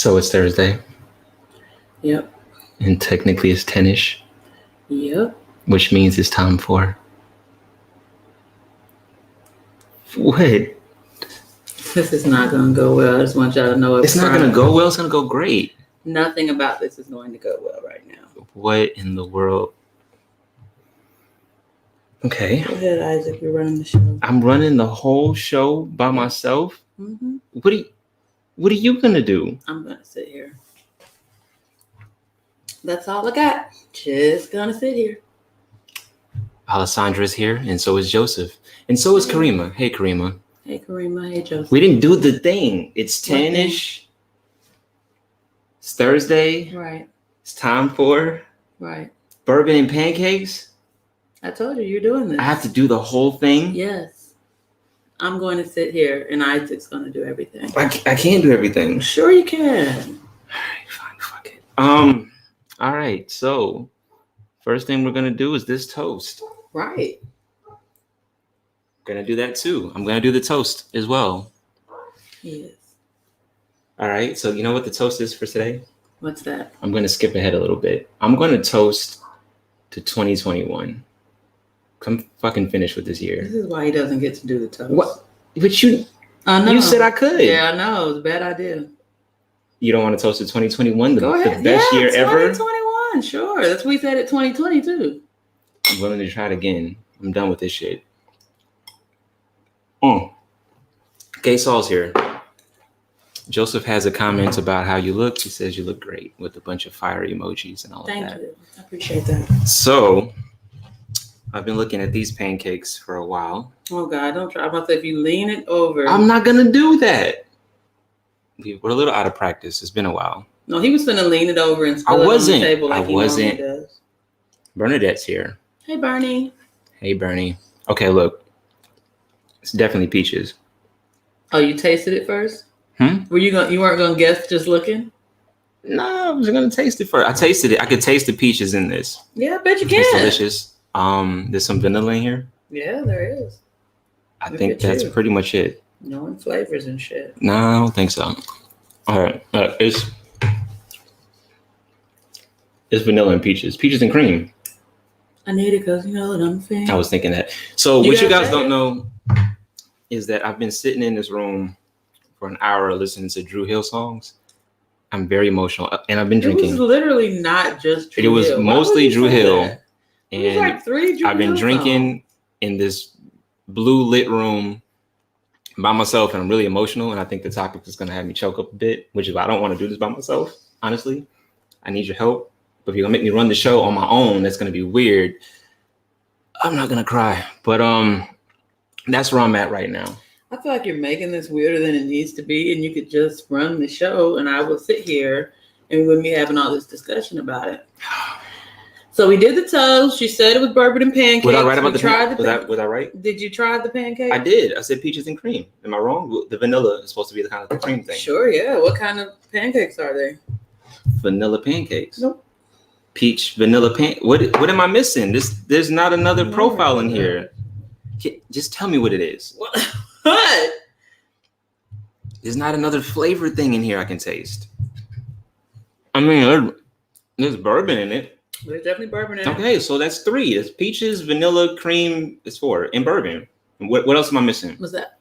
So it's Thursday, Yep. and technically it's 10-ish, Yep. which means it's time for... What? This is not going to go well. I just want y'all to know It's not going to go well. It's going to go great. Nothing about this is going to go well right now. What in the world? Okay. Go ahead, Isaac. You're running the show. I'm running the whole show by myself. Mm-hmm. What are you going to do? I'm going to sit here. That's all I got. Just going to sit here. Alessandra's here, and so is Joseph. And so is Karima. Hey, Karima. Hey, Karima. Hey, Joseph. We didn't do the thing. It's 10-ish. It's Thursday. Right. It's time for... Right. Bourbon and pancakes. I told you, you're doing this. I have to do the whole thing? Yes. I'm going to sit here, and Isaac's going to do everything. I can't do everything. Sure you can. All right, fine, fuck it. All right, so first thing we're going to do is this toast. Right. Going to do that too. I'm going to do the toast as well. Yes. All right, so you know what the toast is for today? What's that? I'm going to skip ahead a little bit. I'm going to toast to 2021. Come fucking finish with this year. This is why he doesn't get to do the toast. What? But you said I could. Yeah, I know. It was a bad idea. You don't want to toast to 2021, Go ahead. the best year ever? 2021, sure. That's what we said at 2020 too. I'm willing to try it again. I'm done with this shit. Gay Saul's here. Joseph has a comment about how you look. He says you look great with a bunch of fire emojis and all of that. Thank you. I appreciate that. So, I've been looking at these pancakes for a while. Oh, God, don't try. I'm about to say if you lean it over. I'm not going to do that. We're a little out of practice. It's been a while. No, he was going to lean it over and spill it on the table like he normally does. Bernadette's here. Hey, Bernie. Hey, Bernie. Okay, look. It's definitely peaches. Oh, you tasted it first? You weren't gonna guess just looking? No, I was gonna taste it first. I tasted it. I could taste the peaches in this. Yeah, I bet you can. It's delicious. There's some vanilla in here. Yeah, there is. I think that's pretty much it. No one flavors and shit. No, I don't think so. All right, it's vanilla and peaches. Peaches and cream. I need it because you know what I'm saying. I was thinking that. So what you guys don't know is that I've been sitting in this room for an hour listening to Dru Hill songs. I'm very emotional, and I've been drinking. It was literally not just Dru Hill. It was mostly Dru Hill, and it was like 3 Dru Hill I've been drinking in this blue lit room by myself, and I'm really emotional. And I think the topic is going to have me choke up a bit, which is why I don't want to do this by myself. Honestly, I need your help. But if you're gonna make me run the show on my own, that's going to be weird. I'm not going to cry, but that's where I'm at right now. I feel like you're making this weirder than it needs to be, and you could just run the show, and I will sit here and we wouldn't be having all this discussion about it. So we did the toast. She said it was bourbon and pancakes. Was I right about was I right? Did you try the pancake? I did. I said peaches and cream. Am I wrong? The vanilla is supposed to be the kind of the cream thing. Sure, yeah. What kind of pancakes are they? Vanilla pancakes. Nope. Peach vanilla What am I missing? There's not another profile in here. Just tell me what it is. What? There's not another flavor thing in here I can taste. I mean, there's bourbon in it. There's definitely bourbon in it. Okay, so that's 3. It's peaches, vanilla, cream. It's 4, and bourbon. What else am I missing? What's that?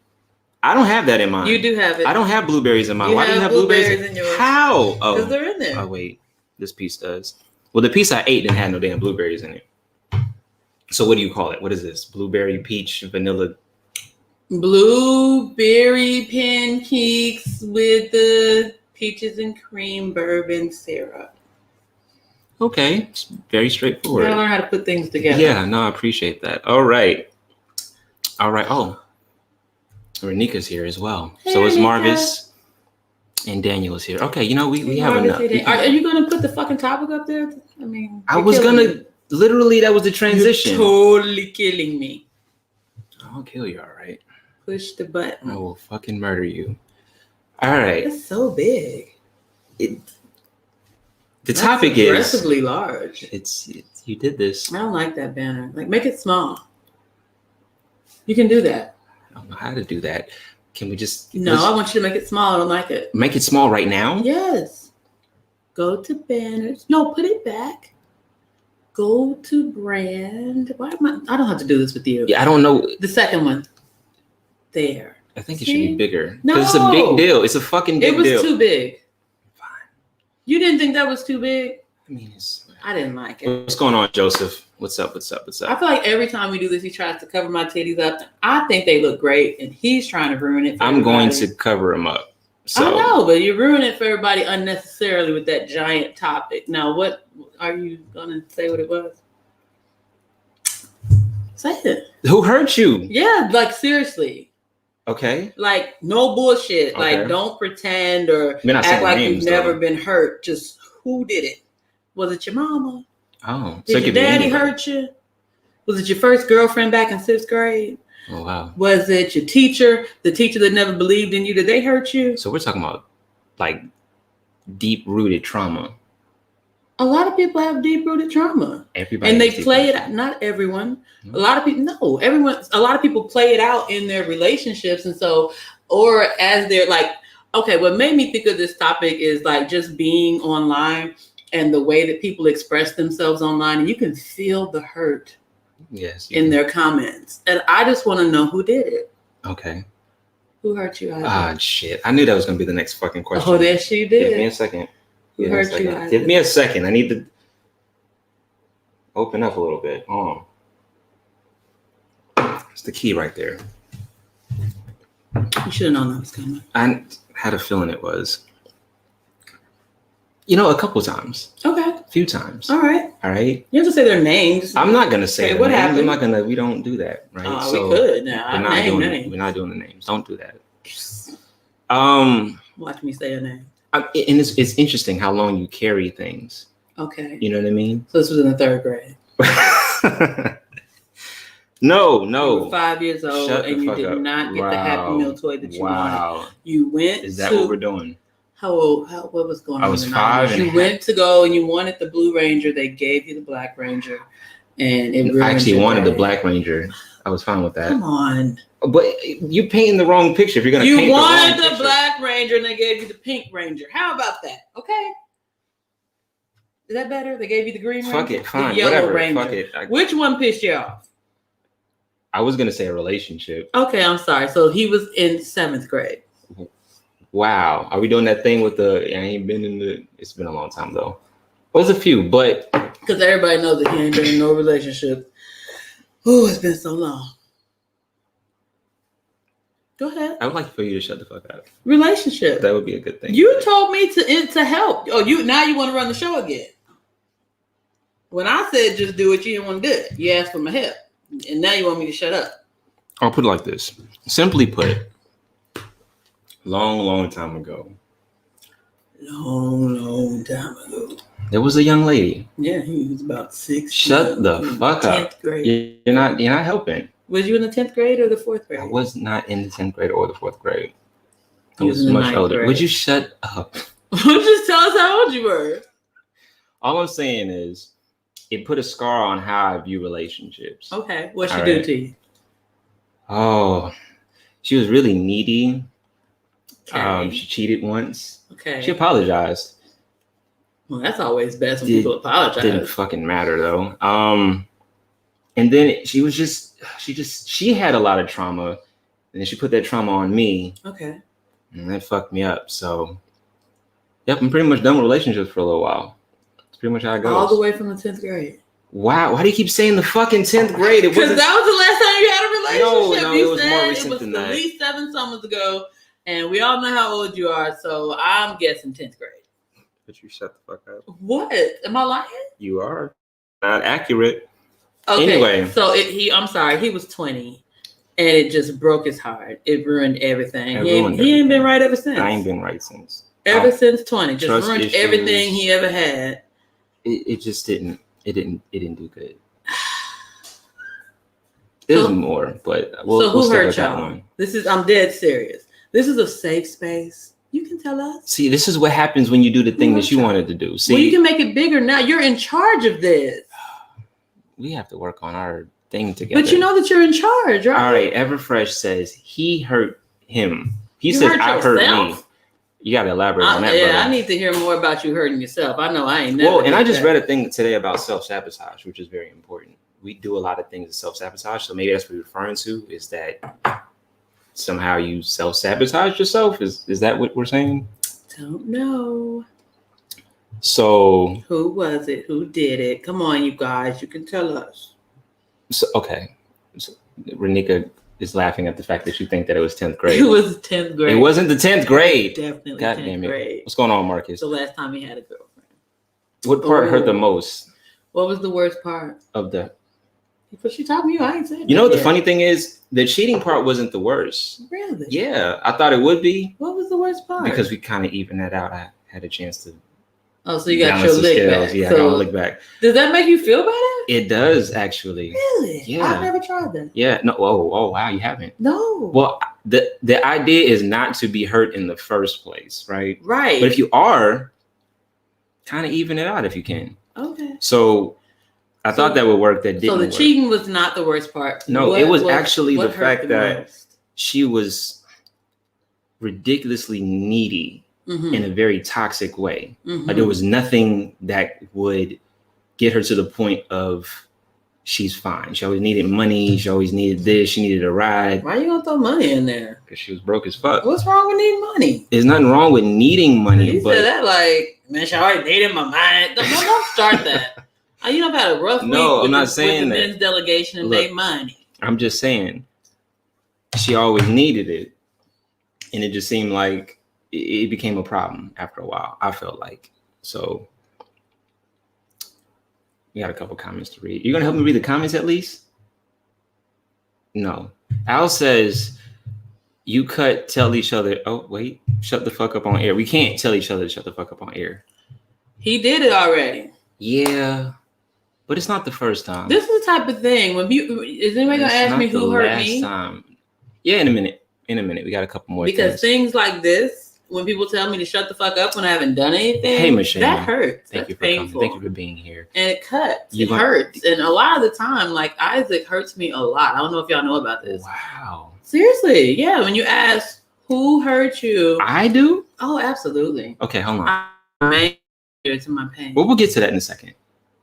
I don't have that in mine. You do have it. I don't have blueberries in mine. Why do you have blueberries in yours? How? Oh, because they're in there. Oh wait, this piece does. Well, the piece I ate didn't have no damn blueberries in it. So what do you call it? What is this? Blueberry, peach, vanilla. Blueberry pancakes with the peaches and cream bourbon syrup. Okay, it's very straightforward. You gotta learn how to put things together. Yeah, no, I appreciate that. All right. Oh, Renika's here as well. Hey, so is Renika. Marvis, and Daniel is here. Okay, you know we have enough. Are you gonna put the fucking topic up there? I mean, I was gonna. Literally, that was the transition. You're totally killing me. I'll kill you, all right. Push the button. I will fucking murder you. All right. It's so big. The topic is aggressively large. It's you did this. I don't like that banner. Like, make it small. You can do that. I don't know how to do that. Can we just No, I want you to make it small. I don't like it. make it small right now? Yes. Go to banners. No, put it back. Go to brand. Why am I don't have to do this with you. Yeah, I don't know. The second one. There. I think it should be See? bigger. No. It's a big deal. It's a fucking big It was deal. too big. Fine. You didn't think that was too big? I mean, it's... I didn't like it. What's going on, Joseph? What's up? What's up? What's I up? feel like every time we do this, he tries to cover my titties up. I think they look great, and he's trying to ruin it for I'm going everybody. to cover him up. So I know, but you're ruining it for everybody unnecessarily with that giant topic. Now, what are you gonna say? What it was? Say it. who hurt you? Yeah, like seriously, Okay. like no bullshit. Like Okay. don't pretend or We're not act saying like names, you've never though. been hurt. Just who did it? Was it your mama? Oh, Did it your could be daddy anybody. hurt you? Was it your first girlfriend back in 6th grade? Oh wow. Was it your teacher, the teacher that never believed in you? Did they hurt you? So we're talking about like deep-rooted trauma. A lot of people have deep-rooted trauma. Everybody And they has play deep-rooted it out. Not everyone. No. A lot of people, no, everyone, a lot of people play it out in their relationships. And so, or as they're like, okay, what made me think of this topic is like just being online and the way that people express themselves online. And you can feel the hurt Yes. in their comments. And I just want to know who did it. Okay. Who hurt you? Isaac? Ah, shit. I knew that was gonna be the next fucking question. Oh, there she Give me did. a second. Who Give me a hurt you? second. Isaac? Give me a second. I need to open up a little bit. Hold on. It's the key right there. You should have known that was coming. I had a feeling it was. You know, a couple times, Okay. a few times. All right. All right. You have to say their names. I'm not gonna say Okay, the what names. happened? I'm not gonna. We don't do that, right? We could now. we're not Name doing. names. We're not doing the names. Don't do that. Watch me say a name. And it's interesting how long you carry things. Okay. You know what I mean? So this was in the 3rd grade. No. You were 5 years old Shut the and you fuck did up. not get the Happy Wow. Meal toy that you wanted. Wow. You went Is that to what we're doing? how old? What was going on? I was in the 5 90s? and a You half. went to go and you wanted the Blue Ranger. They gave you the Black Ranger, and it ruined I actually your wanted the day. Black Ranger. I was fine with that. Come on. But you're painting the wrong picture. If you're gonna You paint wanted the the wrong Black Ranger and they gave you the Pink Ranger. How about that? Okay. Is that better? They gave you the Green picture. Fuck Ranger? it, fine, The Yellow whatever. Ranger. Fuck it. Which one pissed you off? I was gonna say a relationship. Okay, I'm sorry. So he was in 7th grade. Wow. Are we doing that thing with the? I ain't been in the. It's been a long time though. It was a few, but Because everybody knows that he ain't been in no relationship. Oh, it's been so long. Go ahead. I would like for you to shut the fuck up. Relationship. That would be a good thing. You told me to help. Oh, now you want to run the show again. When I said just do it, you didn't want to do it. You asked for my help. And now you want me to shut up. I'll put it like this. Simply put, long time ago, Long time ago. there was a young lady. Yeah, he was about 6. Shut the fuck up. 10th grade. You're not helping. Was you in the 10th grade or the 4th grade? I was not in the 10th grade or the 4th grade. I You was was in the much 9th older. grade. Would you shut up? Just tell us how old you were. All I'm saying is it put a scar on how I view relationships. Okay. What she All do right. to you? Oh, she was really needy. Okay. She cheated once. Okay. She apologized. Well, that's always best when Did- people apologize. Didn't fucking matter though. And then she had a lot of trauma, and then she put that trauma on me, Okay. and that fucked me up. So, yep, I'm pretty much done with relationships for a little while. That's pretty much how it goes. All the way from the 10th grade. Wow, why do you keep saying the fucking 10th grade? It Because wasn't. that was the last time you had a relationship. No, you it was said more recent it was than at that. least 7 summers ago, and we all know how old you are, so I'm guessing 10th grade. But you shut the fuck up. What? Am I lying? You are not accurate. Okay. Anyway. So I'm sorry, he was 20, and it just broke his heart. It ruined everything. It He ruined ain't been everything. right ever since. I ain't been right since. Ever since 20. Just trust ruined issues. everything he ever had. It just didn't. It didn't do good. There's So- more, but So we'll who stick hurt with that y'all? one. I'm dead serious. This is a safe space. You can tell us. See, this is what happens when you do the thing Who that you hurt y'all? wanted to do. See, Well, you can make it bigger now. You're in charge of this. we have to work on our thing together. But you know that you're in charge, right? All right, Everfresh says he hurt him. He You says, hurt I hurt me. yourself? You got to elaborate on that, Yeah, brother. I need to hear more about you hurting yourself. I know I ain't never. Well, and I just that. read a thing today about self-sabotage, which is very important. We do a lot of things to self-sabotage. So maybe that's what you're referring to, is that somehow you self-sabotage yourself? Is that what we're saying? Don't know. So Who was it? Who did it? Come on, you guys. You can tell us. Okay. So, Renika is laughing at the fact that you think that it was 10th grade. It was 10th grade. It wasn't the 10th grade. Definitely God 10th damn it. grade. What's going on, Marcus? The last time he had a girlfriend. What part hurt the most What was the worst part? of the... But she told me I ain't saying You know what that the funny thing is? The cheating part wasn't the worst. Really? Yeah, I thought it would be. What was the worst part? Because we kind of evened that out. I had a chance to... Oh, so you got balance your the lick scales. back. Yeah, So, I got my lick back. does that make you feel better? It does, actually. Really? Yeah. I've never tried that. Yeah. No. Oh, wow. You haven't. No. Well, the idea is not to be hurt in the first place, right? Right. But if you are, kind of even it out if you can. Okay. So I thought that would work. That didn't So the work. cheating was not the worst part. No, it was actually the hurt fact that most? she was ridiculously needy Mhm. in a very toxic way. Mhm. Like there was nothing that would get her to the point of she's fine. She always needed money. She always needed this. She needed a ride. Why you gonna throw money in there? Because she was broke as fuck. What's wrong with needing money? There's nothing wrong with needing money, You but said that like, man, she already needed my money. Don't start that. You know, I've had a rough week No, with I'm not the saying that. men's delegation and Look, made money. I'm just saying she always needed it. And it just seemed like it became a problem after a while, I felt like. So we got a couple comments to read. You're going to help me read the comments at least? No. Al says, you tell each other, oh, wait, shut the fuck up on air. We can't tell each other to shut the fuck up on air. He did it already. Yeah, but it's not the first time. This is the type of thing when is anybody gonna ask me who hurt me? Time. Yeah, in a minute. We got a couple more. Because things like this, when people tell me to shut the fuck up when I haven't done anything, hey, Michelle, that hurts. Thank you for painful. coming. Thank you for being here. And it cuts. It hurts. And a lot of the time, like Isaac hurts me a lot. I don't know if y'all know about this. Wow. Seriously, yeah. When you ask who hurt you, I do. Oh, absolutely. Okay, hold on. I'm to my pain. Well, we'll get to that in a second.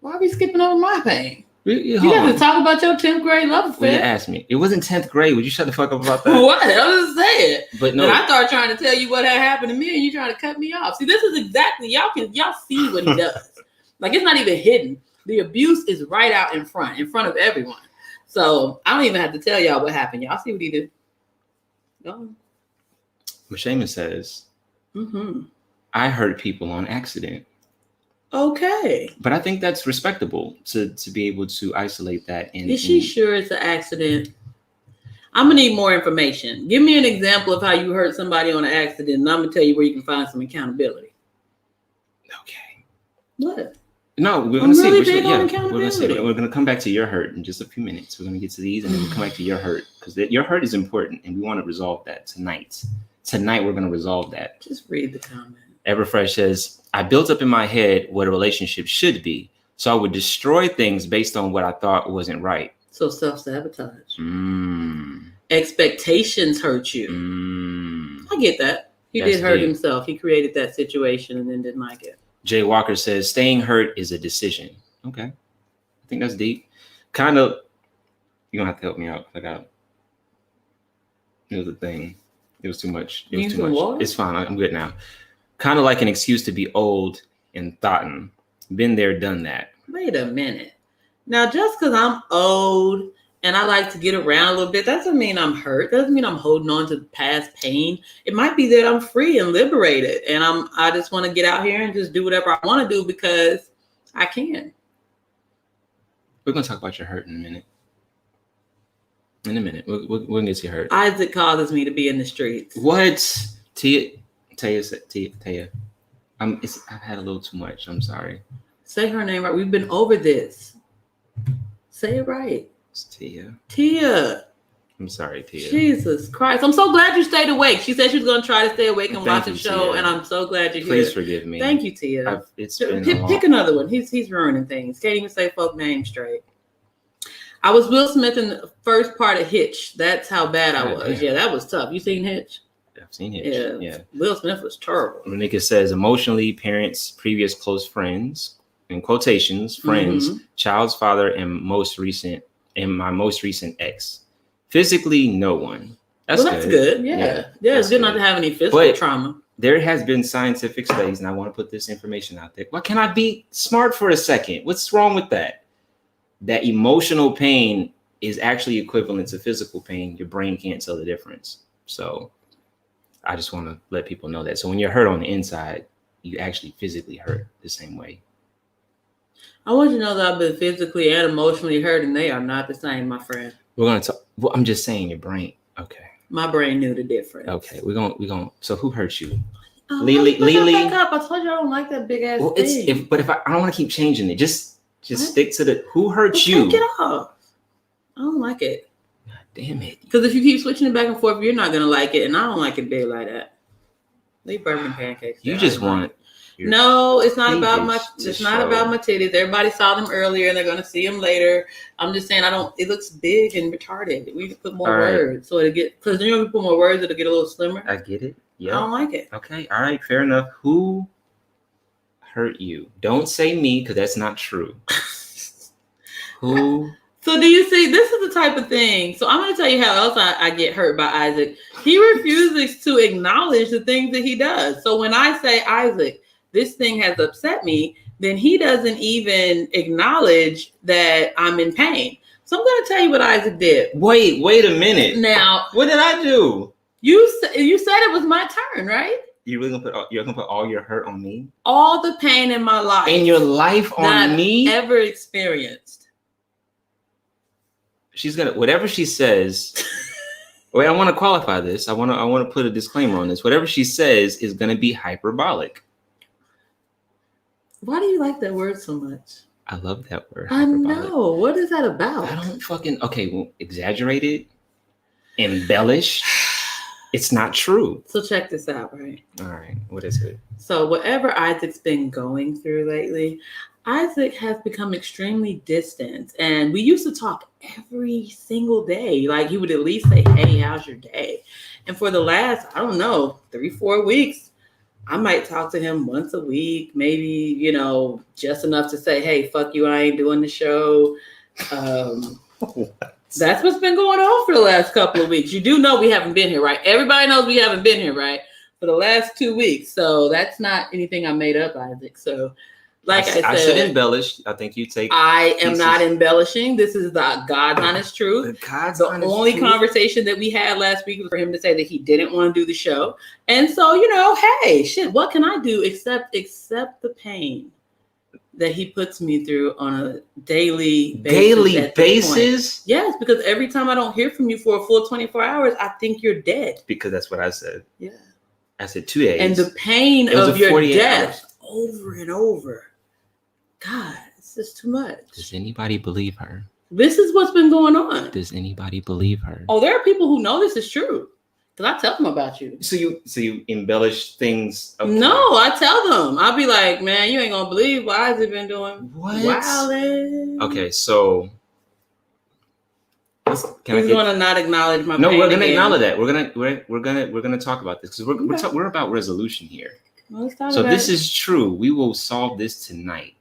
Why are we skipping over my pain? You Hold got on. to talk about your 10th grade love Well, you affair. asked me. It wasn't 10th grade. Would you shut the fuck up about that? What? I was just saying. But no. And I started trying to tell you what had happened to me, and you trying to cut me off. See, this is exactly y'all see what he does. Like it's not even hidden. The abuse is right out in front of everyone. So I don't even have to tell y'all what happened. Y'all see what he did. Go on. Mashema says, I hurt people on accident. Okay. But I think that's respectable to be able to isolate that. Is she sure it's an accident? I'm gonna need more information. Give me an example of how you hurt somebody on an accident, and I'm gonna tell you where you can find some accountability. Okay. What? No, we're gonna see. Really big on accountability. We're gonna see. We're gonna come back to your hurt in just a few minutes. We're gonna get to these, and then we'll come back to your hurt because your hurt is important, and we want to resolve that tonight. Tonight, we're gonna resolve that. Just read the comment. Everfresh says, I built up in my head what a relationship should be, so I would destroy things based on what I thought wasn't right. So self-sabotage. Expectations hurt you. I get that. He did hurt himself. He created that situation and then didn't like it. Jay Walker says, staying hurt is a decision. Okay. I think that's deep. Kind of, you're going to have to help me out. It was a thing. It was too much. It was too much. Water? It's fine. I'm good now. Kind of like an excuse to be old and thoughten. Been there, done that. Wait a minute. Now, just because I'm old and I like to get around a little bit, doesn't mean I'm hurt. Doesn't mean I'm holding on to past pain. It might be that I'm free and liberated, and I just want to get out here and just do whatever I want to do because I can. We're gonna talk about your hurt in a minute. We'll get to your hurt. Isaac causes me to be in the streets. What? Taya. I've had a little too much. I'm sorry. Say her name right. We've been over this. Say it right. It's Tia. Tia. I'm sorry, Tia. Jesus Christ. I'm so glad you stayed awake. She said she was going to try to stay awake and watch the show, Tia. and I'm so glad you're here. Please forgive me. Thank you, Tia. It's been pick another one. He's ruining things. Can't even say folk names straight. I was Will Smith in the first part of Hitch. That's how bad I God was. damn. Yeah, that was tough. You seen Hitch? I've seen it. Yeah. Will Smith was terrible. Renika says emotionally, parents, previous close friends, in quotations, friends, child's father, and my most recent ex. Physically, no one. That's good. Yeah, it's good not to have any physical trauma. There has been scientific studies, and I want to put this information out there. Why can't I be smart for a second? What's wrong with that? That emotional pain is actually equivalent to physical pain. Your brain can't tell the difference. So I just want to let people know that. So when you're hurt on the inside, you actually physically hurt the same way. I want you to know that I've been physically and emotionally hurt, and they are not the same, my friend. We're going to talk. Well, I'm just saying your brain. Okay. My brain knew the difference. Okay. We're going. So who hurt you? Lily. Back up. I told you I don't like that big ass thing. But if I don't want to keep changing it, just stick to the who hurt you. Take it off. I don't like it. God damn it. Because if you keep switching it back and forth, you're not gonna like it, and I don't like it big like that. Leave bourbon pancakes. You just want. No, it's not about my. It's not about my titties. Everybody saw them earlier, and they're gonna see them later. I'm just saying, I don't. It looks big and retarded. We need to put more words so it get. Because then you put more words, it'll get a little slimmer. I get it. Yeah. I don't like it. Okay. All right. Fair enough. Who hurt you? Don't say me because that's not true. Who? So do you see? This is the type of thing. So I'm going to tell you how else I get hurt by Isaac. He refuses to acknowledge the things that he does. So when I say, Isaac, this thing has upset me, then he doesn't even acknowledge that I'm in pain. So I'm going to tell you what Isaac did. Wait a minute. Now, what did I do? You said it was my turn, right? You're gonna put all your hurt on me? All the pain in my life. In your life on me? Ever experienced. She's gonna whatever she says. Wait, I want to qualify this. I want to put a disclaimer on this. Whatever she says is gonna be hyperbolic. Why do you like that word so much? I love that word. I know. What is that about? I don't fucking exaggerated, embellished. It's not true. So check this out, right? All right. What is it? So whatever Isaac's been going through lately, Isaac has become extremely distant. And we used to talk every single day. Like he would at least say, hey, how's your day? And for the last, 3-4 weeks, I might talk to him once a week, maybe, just enough to say, hey, fuck you, I ain't doing the show. That's what's been going on for the last couple of weeks. You do know we haven't been here, right? Everybody knows we haven't been here, right? For the last 2 weeks. So that's not anything I made up, Isaac. So like I said, I should embellish. I think you take. I am not embellishing. This is the God's honest truth. The only conversation that we had last week was for him to say that he didn't want to do the show. And so, hey, shit, what can I do except the pain that he puts me through on a daily basis? Yes, because every time I don't hear from you for a full 24 hours, I think you're dead. Because that's what I said. Yeah. I said 2 days. And the pain of your death over and over. God, it's just too much. Does anybody believe her? This is what's been going on. Does anybody believe her? Oh, there are people who know this is true. Because I tell them about you. So you embellish things? Okay. No, I tell them. I'll be like, man, you ain't going to believe what Isaac been doing. What? Wildin'. Okay, so... He's going to not acknowledge my pain. No, we're going to acknowledge that. We're gonna talk about this because we're about resolution here. So this is true. We will solve this tonight.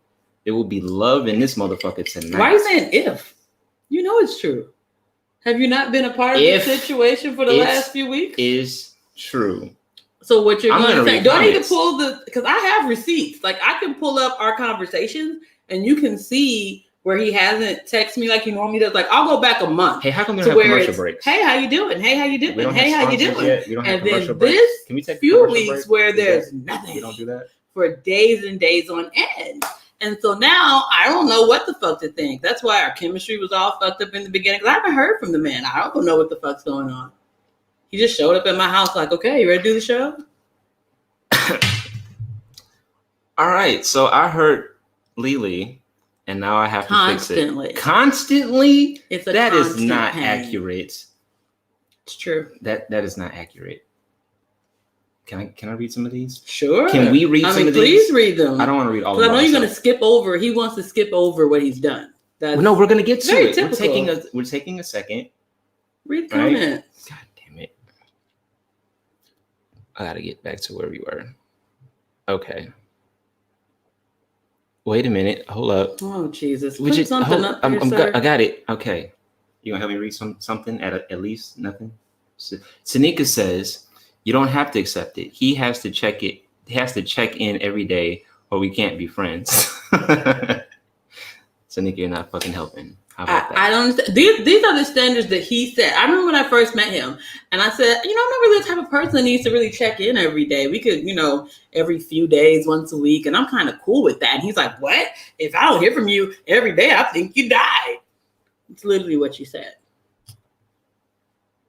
There will be love in this motherfucker tonight. Why are you saying if? You know it's true. Have you not been a part of this situation for the last few weeks? Is true. So what you're going to say? Do I need to pull because I have receipts. Like I can pull up our conversations and you can see where he hasn't texted me like he normally does. Like I'll go back a month. Hey, how come we don't have commercial breaks? Hey, how you doing? Hey, how you doing? Hey, how you doing? We don't have and commercial then breaks. this Can we take few weeks where there's nothing. We don't do that for days and days on end. And so now I don't know what the fuck to think. That's why our chemistry was all fucked up in the beginning. Because I haven't heard from the man. I don't know what the fuck's going on. He just showed up at my house like, okay, you ready to do the show? All right. So I hurt Lily, and now I have to fix it. Constantly? That is not accurate. It's true. That is not accurate. Can I read some of these? Sure. Can we read some of these? Please read them. I don't want to read all of them. I know you're going to skip over. He wants to skip over what he's done. That's no, we're gonna get to very it. typical. We're taking a second. Read Right? comments. God damn it! I gotta get back to where we were. Okay. Wait a minute. Hold up. Oh Jesus! Would Put you- something hold- up there, sir. I got it. Okay. You gonna help me read something at least nothing? Sanika says you don't have to accept it. He has to check it. He has to check in every day, or we can't be friends. Sanika, you're not fucking helping. How about that? I don't understand. These are the standards that he set. I remember when I first met him, and I said, I'm not really the type of person that needs to really check in every day. We could, every few days, once a week, and I'm kind of cool with that. And he's like, what? If I don't hear from you every day, I think you died. It's literally what you said.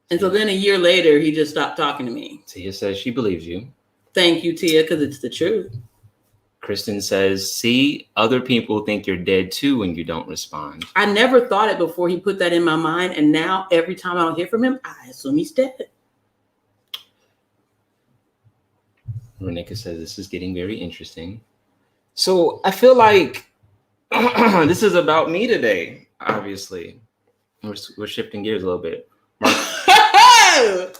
And so then a year later, he just stopped talking to me. Tia says she believes you. Thank you, Tia, because it's the truth. Kristen says, see, other people think you're dead too when you don't respond. I never thought it before he put that in my mind. And now every time I don't hear from him, I assume he's dead. Renika says, this is getting very interesting. So I feel like this is about me today, obviously. We're shifting gears a little bit. Mark,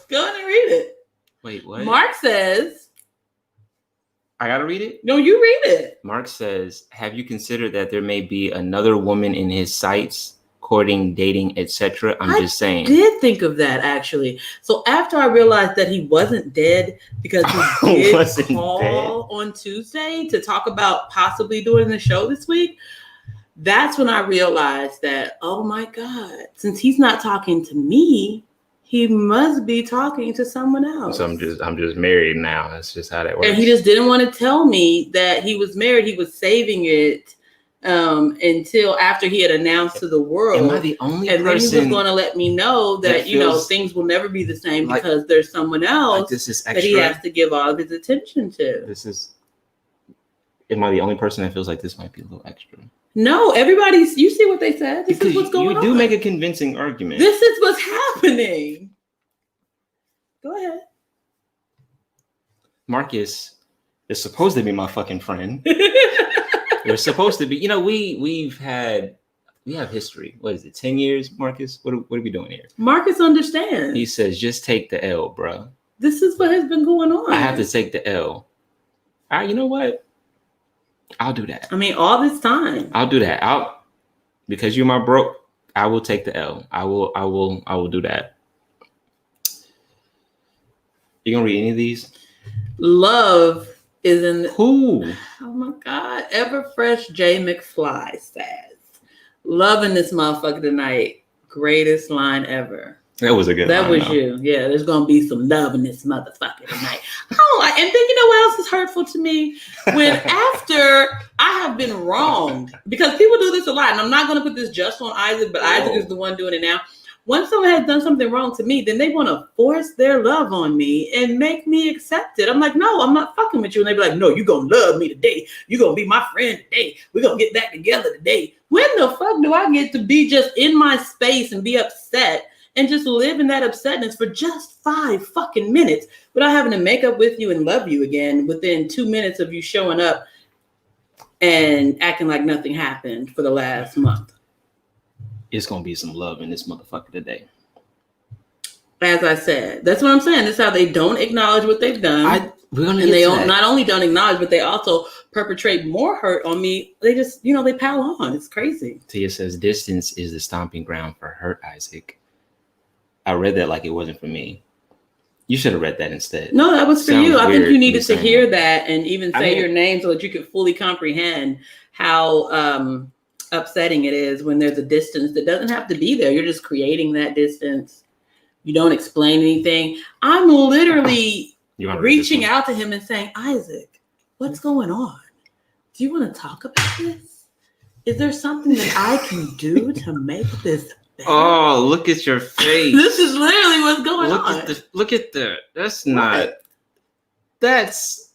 go ahead and read it. wait, what? Mark says, I gotta read it? no, you read it. Mark says, have you considered that there may be another woman in his sights, courting, dating, etc.? I'm just saying. Did think of that actually. So after I realized that he wasn't dead because he did Wasn't call on Tuesday to talk about possibly doing the show this week, that's when I realized that, oh my God, since he's not talking to me, he must be talking to someone else. So I'm just married now. That's just how that works. And he just didn't want to tell me that he was married. He was saving it until after he had announced to the world. Am I the only and person? then he was going to let me know that, feels things will never be the same like- because there's someone else like this is that extra. he has to give all of his attention to. Am I the only person that feels like this might be a little extra? No, you see what they said? This is what's going on. You do make a convincing argument. This is what's happening. Go ahead. Marcus is supposed to be my fucking friend. We're supposed to be, we have history. What is it, 10 years, Marcus? What are we doing here? Marcus understands. He says, just take the L, bro. This is what has been going on. I have to take the L. All right, you know what? I'll do that. I mean, all this time. I'll do that. Because you're my bro, I will take the L. I will do that. You gonna read any of these? Love is in Who? Oh my God. Everfresh J McFly says, loving this motherfucker tonight. Greatest line ever. That was a good That line, was though. you. Yeah, there's gonna be some love in this motherfucker tonight. And then you know what else is hurtful to me? When after I have been wronged, because people do this a lot, and I'm not gonna put this just on Isaac, but Isaac is the one doing it now. Once someone has done something wrong to me, then they want to force their love on me and make me accept it. I'm like, no, I'm not fucking with you. And they be like, no, you're going to love me today. You're going to be my friend today. We're going to get back together today. When the fuck do I get to be just in my space and be upset and just live in that upsetness for just 5 fucking minutes without having to make up with you and love you again within 2 minutes of you showing up and acting like nothing happened for the last month? It's gonna be some love in this motherfucker today. As I said, that's what I'm saying. That's how they don't acknowledge what they've done. We're gonna and get they to don't, that. not only don't acknowledge, but they also perpetrate more hurt on me. They just, they pile on. It's crazy. Tia says distance is the stomping ground for hurt, Isaac. I read that like it wasn't for me. You should have read that instead. No, that was for Sounds you. I think weird you needed to saying hear that. that and even say your name so that you could fully comprehend how upsetting it is when there's a distance that doesn't have to be there. You're just creating that distance. You don't explain anything. I'm literally reaching out to him and saying, Isaac, what's going on? Do you want to talk about this? Is there something that I can do to make this better? Oh, look at your face. This is literally what's going on. Look at that. That's not. That's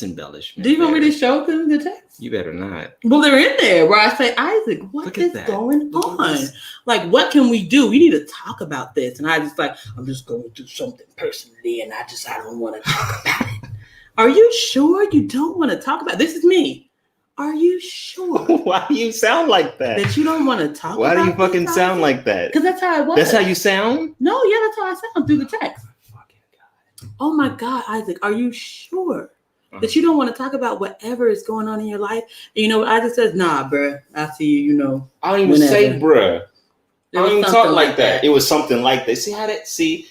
embellishment. Do you want me to show them the text? You better not. Well, they're in there where I say, Isaac, what is going on? Like, what can we do? We need to talk about this. And I just I'm just going through something personally, and I don't want to talk about it. Are you sure you don't want to talk about it? This is me. Are you sure Why do you sound like that? that you don't want to talk Why about do you fucking sound like that? Because that's how it was. That's how you sound? No, yeah, that's how I sound through the text. Fucking God. Oh my God, Isaac, are you sure that you don't want to talk about whatever is going on in your life? And you know what Isaac says? Nah, bruh, I see you, you know. I don't even say bruh. I don't even talk like that. It It was something like that. See,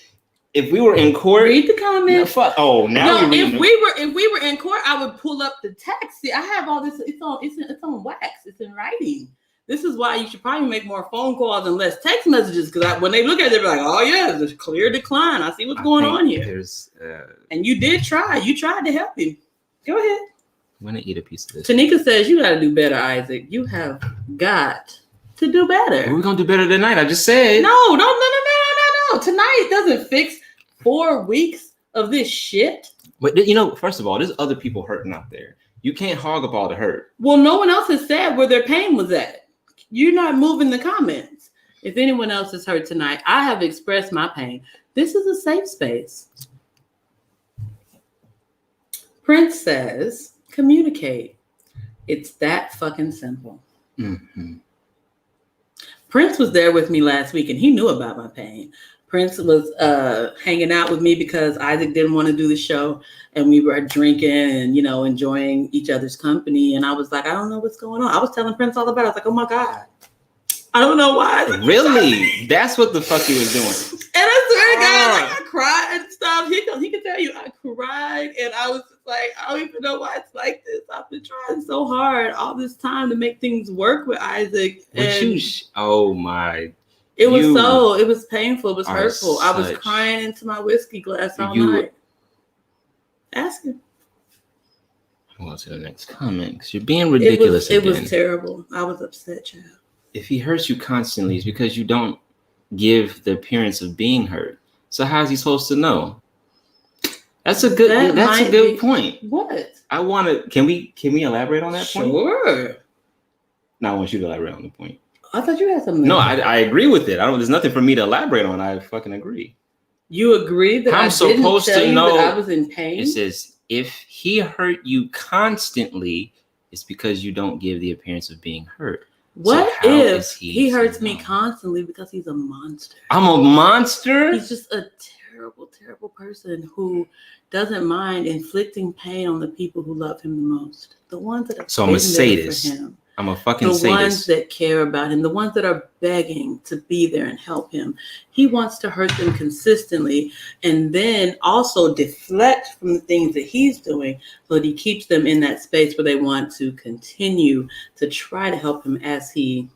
if we were in court, read the comments. Now if we were in court, I would pull up the text. See, I have all this. It's on wax. It's in writing. This is why you should probably make more phone calls and less text messages. Because when they look at it, they're like, "Oh yeah, there's a clear decline. I see what's going on here." And you did try. You tried to help him. Go ahead. I'm gonna eat a piece of this. Tanika says you got to do better, Isaac. You have got to do better. We're gonna do better tonight. I just said. No. Tonight doesn't fix 4 weeks of this shit. But first of all, there's other people hurting out there. You can't hog up all the hurt. Well, no one else has said where their pain was at. You're not moving the comments. If anyone else is hurt tonight, I have expressed my pain. This is a safe space. Prince says, communicate. It's that fucking simple. Mm-hmm. Prince was there with me last week and he knew about my pain. Prince was hanging out with me because Isaac didn't want to do the show and we were drinking and, enjoying each other's company. And I was like, I don't know what's going on. I was telling Prince all about it. I was like, oh my God. I don't know why. Really? That's what the fuck he was doing. And I swear to God, I cried and stuff. He can tell you I cried and I was just like, I don't even know why it's like this. I've been trying so hard all this time to make things work with Isaac. Oh my. It was painful. It was hurtful. I was crying into my whiskey glass all night. Ask him. Well, to the next comment because you're being ridiculous. It was terrible. I was upset, child. If he hurts you constantly, it's because you don't give the appearance of being hurt. So how is he supposed to know? That's a good point. What? Can we elaborate on that point? Sure. No, I want you to elaborate on the point. I thought you had something. No, I agree with it. There's nothing for me to elaborate on. I fucking agree. You agree that I'm supposed to know that I was in pain? It says if he hurt you constantly, it's because you don't give the appearance of being hurt. What if he hurts me constantly because he's a monster? I'm a monster? He's just a terrible, terrible person who doesn't mind inflicting pain on the people who love him the most. The ones that are I'm a sadist. for him. I'm a fucking sadist. The ones that care about him, the ones that are begging to be there and help him. He wants to hurt them consistently and then also deflect from the things that he's doing so that he keeps them in that space where they want to continue to try to help him as he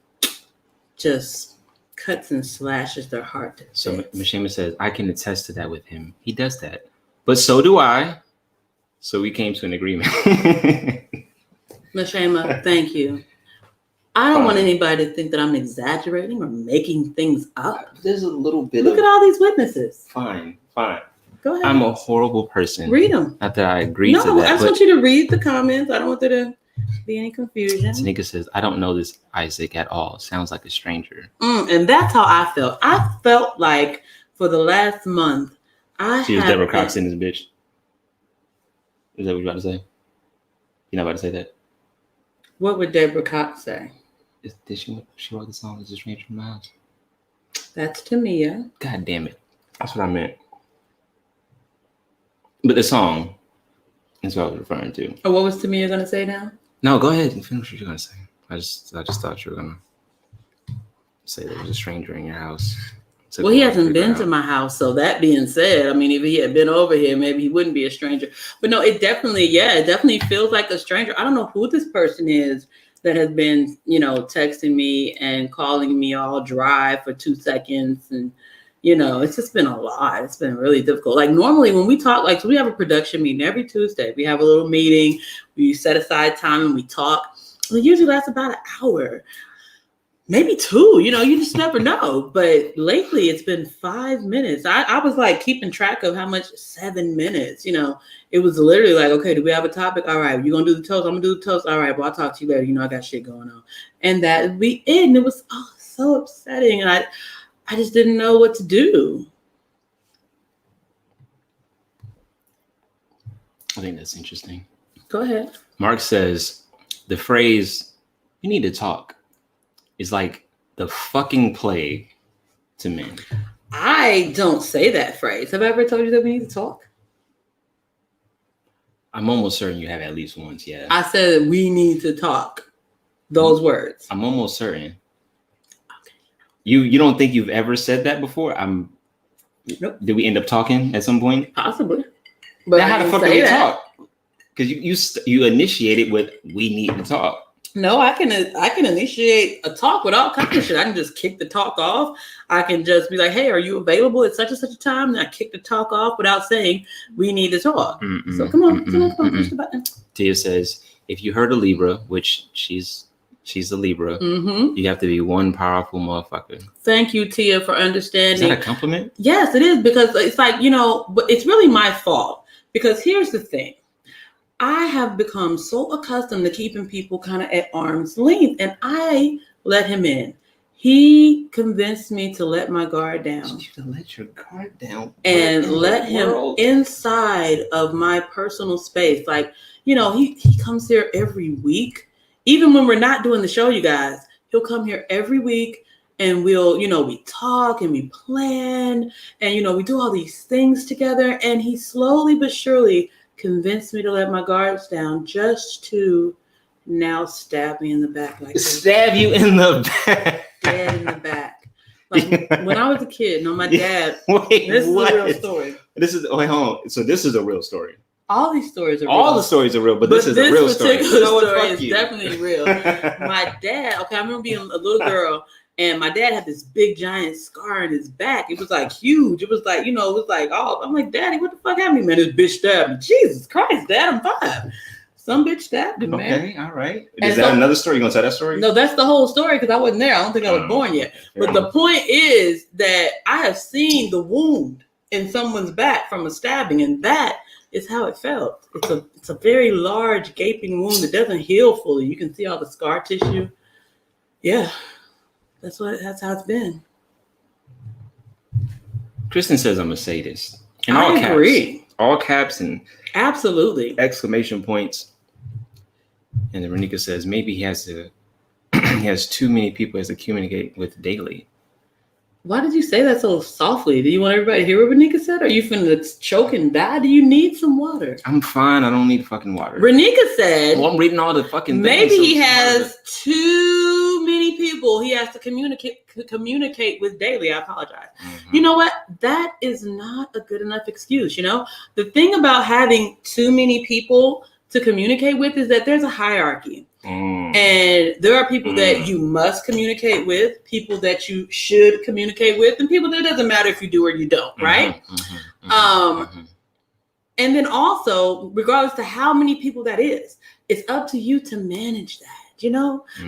just cuts and slashes their heart. So Mashima says, I can attest to that with him. He does that. But so do I. So we came to an agreement. Mashima, thank you. I don't want anybody to think that I'm exaggerating or making things up. There's a little bit Look at all these witnesses. Fine. Go ahead. I'm a horrible person. Read them. Not that I agree to that. No, I just want you to read the comments. I don't want there to be any confusion. Tanika says, I don't know this Isaac at all. Sounds like a stranger. And that's how I felt. I felt like for the last month, She was Deborah Cox in this bitch. Is that what you're about to say? You're not about to say that? What would Deborah Cox say? Did she wrote the song "Is a Stranger in My House"? That's Tamia. God damn it! That's what I meant. But the song is what I was referring to. Oh, what was Tamia gonna say now? No, go ahead and finish what you're gonna say. I just thought you were gonna say there was a stranger in your house. Well, he hasn't been to my house. So that being said, I mean, if he had been over here, maybe he wouldn't be a stranger. But no, it definitely feels like a stranger. I don't know who this person is that has been, texting me and calling me all dry for 2 seconds. And, it's just been a lot. It's been really difficult. Like normally when we talk, so we have a production meeting every Tuesday. We have a little meeting. We set aside time and we talk. It usually lasts about an hour. Maybe 2, you just never know. But lately it's been 5 minutes. I was like keeping track of how much 7 minutes, it was literally like, okay, do we have a topic? All right, you're going to do the toast. I'm going to do the toast. All right, well, I'll talk to you later. I got shit going on. And that we end. It was so upsetting. And I just didn't know what to do. I think that's interesting. Go ahead. Mark says, the phrase "you need to talk" is like the fucking plague to men. I don't say that phrase. Have I ever told you that we need to talk? I'm almost certain you have at least once. Yeah, I said we need to talk. Those words. I'm almost certain. You don't think you've ever said that before? Nope. Did we end up talking at some point? Possibly. But Now I how the didn't fuck say do we that. talk? Because you initiated with "we need to talk." No, I can initiate a talk with all kinds of shit. I can just kick the talk off. I can just be like, "Hey, are you available at such and such a time?" And I kick the talk off without saying we need to talk. So come on, push the button. Tia says, if you heard a Libra, which she's a Libra, you have to be one powerful motherfucker. Thank you, Tia, for understanding. Is that a compliment? Yes, it is, because it's like, but it's really my fault. Because here's the thing. I have become so accustomed to keeping people kind of at arm's length, and I let him in. He convinced me to let my guard down. You to let your guard down and let him inside of my personal space. Like, he comes here every week. Even when we're not doing the show, you guys, he'll come here every week, and we'll, we talk and we plan, and, we do all these things together. And he slowly but surely convinced me to let my guards down, just to now stab me in the back like this. Stab you in the back. Dead in the back. Like when I was a kid, my dad. Wait, this what? is a real story. Wait, hold on. So this is a real story. All these stories are real. All the stories are real, but this is a real story. This particular story is definitely real. My dad, I remember being a little girl, and my dad had this big giant scar in his back. It was like huge. It was like, it was like, oh, I'm like, Daddy, what the fuck happened to me, man? This bitch stabbed me. Jesus Christ, Dad, I'm 5. Some bitch stabbed him, man. Okay, all right. Is that another story? You gonna tell that story? No, that's the whole story, because I wasn't there. I don't think I was born yet. But the point is that I have seen the wound in someone's back from a stabbing, and that is how it felt. It's a very large gaping wound that doesn't heal fully. You can see all the scar tissue. Yeah, that's how it's been. Kristen says I'm a sadist. In I all agree. Caps, all caps and absolutely exclamation points. And then Renika says maybe he has too many people he has to communicate with daily. Why did you say that so softly? Do you want everybody to hear what Renika said? Are you finna choke and die? Do you need some water? I'm fine. I don't need fucking water. Renika said, well, I'm reading all the fucking maybe things, he has too many people he has to communicate with daily. I apologize. Mm-hmm. You know what? That is not a good enough excuse. The thing about having too many people to communicate with is that there's a hierarchy. And there are people that you must communicate with, people that you should communicate with, and people that it doesn't matter if you do or you don't, right? And then also, regardless to how many people that is, it's up to you to manage that,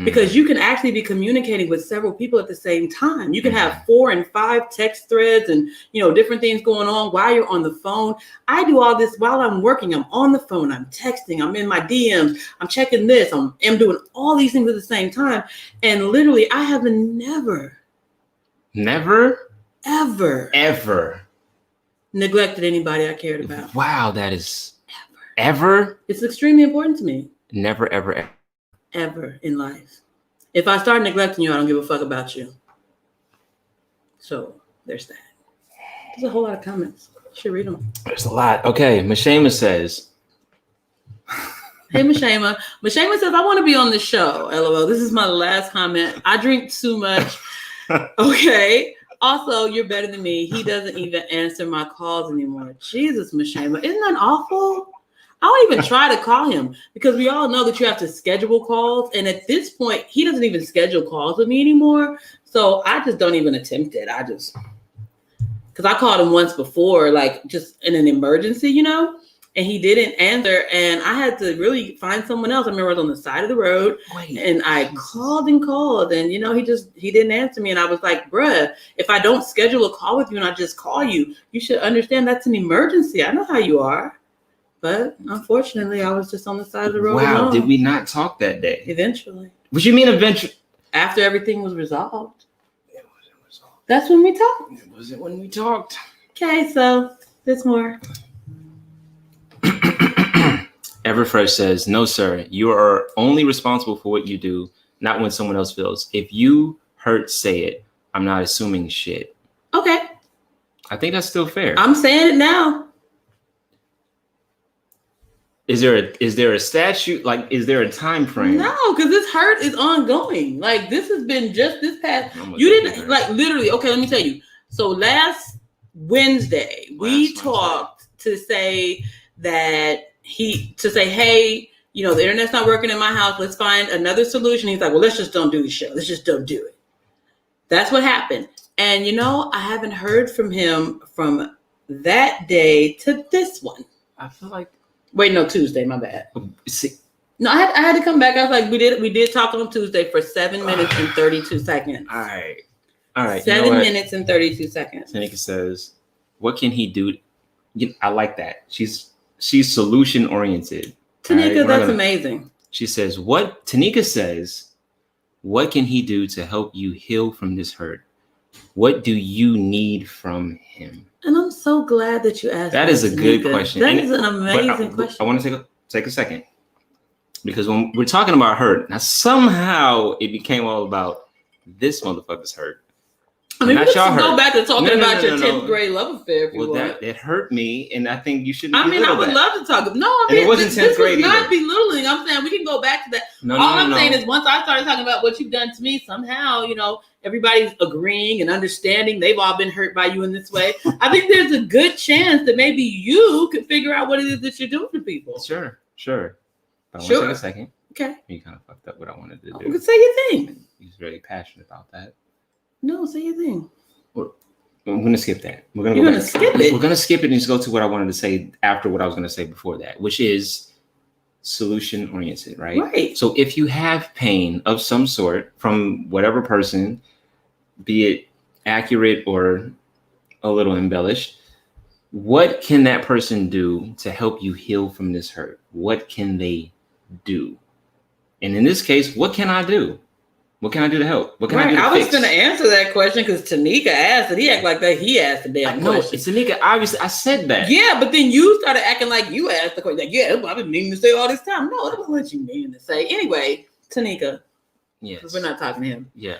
because you can actually be communicating with several people at the same time. You can have 4 and 5 text threads and, different things going on while you're on the phone. I do all this while I'm working. I'm on the phone. I'm texting. I'm in my DMs. I'm checking this. I'm doing all these things at the same time. And literally, I have never, ever neglected anybody I cared about. Wow, that is ever. It's extremely important to me. Never, ever. Ever in life. If I start neglecting you, I don't give a fuck about you. So there's that. There's a whole lot of comments. You should read them. There's a lot. Okay, Mashema says. Hey, Mashema. Mashema says, I want to be on the show. LOL. This is my last comment. I drink too much. Okay. Also, you're better than me. He doesn't even answer my calls anymore. Jesus, Mashema. Isn't that awful? I don't even try to call him, because we all know that you have to schedule calls. And at this point, he doesn't even schedule calls with me anymore. So I just don't even attempt it. Because I called him once before, like just in an emergency, and he didn't answer. And I had to really find someone else. I remember I was on the side of the road and I called and he didn't answer me. And I was like, bruh, if I don't schedule a call with you and I just call you, you should understand that's an emergency. I know how you are. But unfortunately, I was just on the side of the road. Wow, alone. Did we not talk that day? Eventually. What you mean eventually? After everything was resolved. It wasn't resolved. That's when we talked. It wasn't when we talked. Okay, so there's more. Everfresh says, no, sir. You are only responsible for what you do, not when someone else feels. If you hurt, say it. I'm not assuming shit. Okay. I think that's still fair. I'm saying it now. Is there a statute? Like, is there a time frame? No, because this hurt is ongoing. Like, this has been just this past. You didn't, like, literally. Okay, let me tell you. So last Wednesday, we talked to say that hey, you know, the internet's not working in my house. Let's find another solution. He's like, well, let's just don't do the show. Let's just don't do it. That's what happened. And, you know, I haven't heard from him from that day to this one. I feel like. Wait, no, Tuesday. My bad. See, no, I had to come back. I was like, we did talk on Tuesday for 7 minutes and 32 seconds. All right. 7 minutes and 32 seconds. Tanika says, what can he do? I like that. She's solution oriented. Tanika, that's amazing. She says, Tanika says, what can he do to help you heal from this hurt? What do you need from him? And I'm so glad that you asked. That is a good question. That is an amazing question. I want to take a second, because when we're talking about hurt, now somehow it became all about this motherfucker's hurt. I mean, we can go back to talking about your 10th grade love affair if you want. Well, that hurt me, and I think you shouldn't. I mean, I would love to talk. No, I mean, it wasn't 10th grade. This was not belittling. I'm saying we can go back to that. All I'm saying is, once I started talking about what you've done to me, somehow, you know, everybody's agreeing and understanding they've all been hurt by you in this way. I think there's a good chance that maybe you could figure out what it is that you're doing to people. Sure. But I want to take a second. Okay. You kind of fucked up what I wanted to do. You can say your thing. He's very passionate about that. No, say your thing. I'm going to skip that. You're going to skip it? We're going to skip it and just go to what I wanted to say after what I was going to say before that, which is solution oriented, right? Right. So if you have pain of some sort from whatever person, be it accurate or a little embellished, what can that person do to help you heal from this hurt? What can they do? And in this case, what can I do? What can I do to help? What can I do to I was fix? going to answer that question because Tanika asked it. He acted like that. He asked the damn question. No, Tanika, obviously, I said that. Yeah, but then you started acting like you asked the question. Like, yeah, I've been meaning to say all this time. No, that's what you mean to say. Anyway, Tanika. Yes. We're not talking to him. Yeah.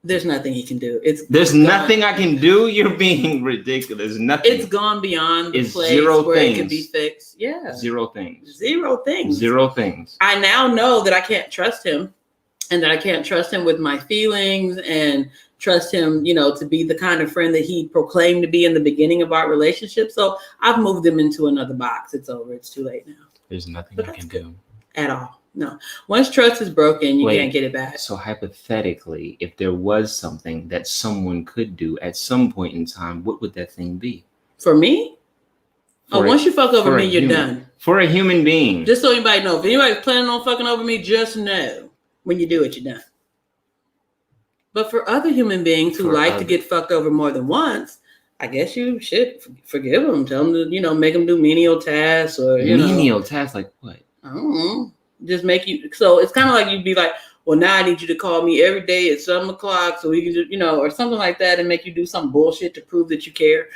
There's nothing he can do. There's nothing I can do. You're being ridiculous. Nothing. It's gone beyond the place where it can be fixed. Yeah. Zero things. Zero things. I now know that I can't trust him, and that I can't trust him with my feelings, and trust him, you know, to be the kind of friend that he proclaimed to be in the beginning of our relationship. So I've moved him into another box. It's over. It's too late now. There's nothing I can do at all. No. Once trust is broken, you can't get it back. So hypothetically, if there was something that someone could do at some point in time, what would that thing be? For me? Once you fuck over me, you're done. For a human being. Just so anybody knows. If anybody's planning on fucking over me, just know when you do it, you're done. But for other human beings who like to get fucked over more than once, I guess you should forgive them. Tell them to, you know, make them do menial tasks or, you know. Menial tasks like what? I don't know. Just make you, so it's kind of like you'd be like, well, now I need you to call me every day at 7 o'clock so we can do, you know, or something like that, and make you do some bullshit to prove that you care.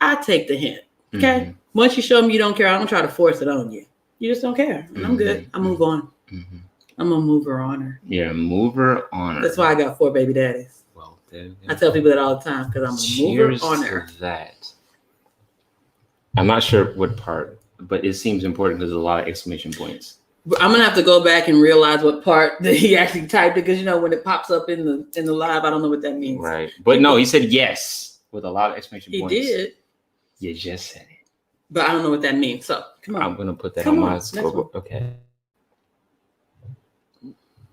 I take the hint. Okay. Mm-hmm. Once you show me you don't care, I don't try to force it on you. You just don't care. And I'm good. I move on. Mm-hmm. I'm a mover honor. Yeah, mover honor. That's why I got 4 baby daddies. Well, I tell people that all the time because I'm a mover honor. To that. I'm not sure what part, but it seems important because there's a lot of exclamation points. I'm gonna have to go back and realize what part that he actually typed it, because you know when it pops up in the live, I don't know what that means. Right, but no, he said yes with a lot of exclamation points. He did. You just said it, but I don't know what that means. So come on, I'm gonna put that on my scoreboard. Okay.